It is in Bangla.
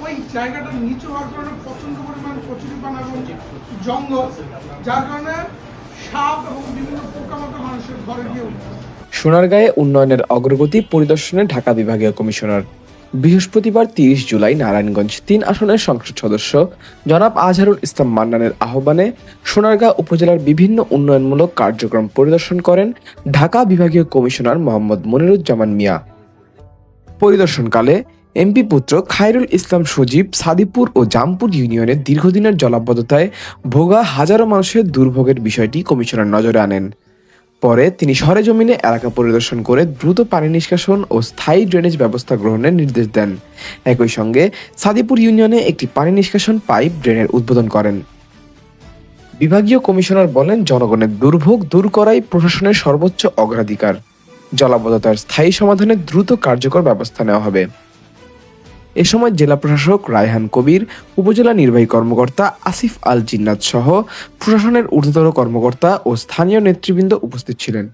ওই জায়গাটা নিচু হওয়ার কারণে প্রচন্ড পরিমাণ কচুরিপানা এবং জঙ্গল, যার কারণে সাপ এবং বিভিন্ন পোকামাকড় মানুষের ঘরে গিয়ে উঠছে। সোনারগাঁয়ে উন্নয়নের অগ্রগতি পরিদর্শনে ঢাকা বিভাগীয় কমিশনার। বৃহস্পতিবার ৩০ জুলাই নারায়ণগঞ্জ ৩ আসনের সংসদ সদস্য জনাব আজহারুল ইসলাম মান্নানের আহ্বানে সোনারগাঁ উপজেলার বিভিন্ন উন্নয়নমূলক কার্যক্রম পরিদর্শন করেন ঢাকা বিভাগীয় কমিশনার মোহাম্মদ মনিরুজ্জামান মিয়া। পরিদর্শনকালে এমপি পুত্র খায়রুল ইসলাম সজীব সাদিপুর ও জামপুর ইউনিয়নের দীর্ঘদিনের জলাবদ্ধতায় ভোগা হাজারো মানুষের দুর্ভোগের বিষয়টি কমিশনার নজরে আনেন। পরে তিনি সরেজমিনে এলাকা পরিদর্শন করে দ্রুত পানি নিষ্কাশন ও স্থায়ী ড্রেনেজ ব্যবস্থা গ্রহণের নির্দেশ দেন। একই সঙ্গে সাদিপুর ইউনিয়নে একটি পানি নিষ্কাশন পাইপ ড্রেনের উদ্বোধন করেন। বিভাগীয় কমিশনার বলেন, জনগণের দুর্ভোগ দূর করাই প্রশাসনের সর্বোচ্চ অগ্রাধিকার। জলাবদ্ধতার স্থায়ী সমাধানে দ্রুত কার্যকর ব্যবস্থা নেওয়া হবে। এ সময় জেলা প্রশাসক রায়হান কবির, উপজেলা নির্বাহী কর্মকর্তা আসিফ আল জিন্নাত সহ প্রশাসনের ঊর্ধ্বতন কর্মকর্তা ও স্থানীয় নেতৃবৃন্দ উপস্থিত ছিলেন।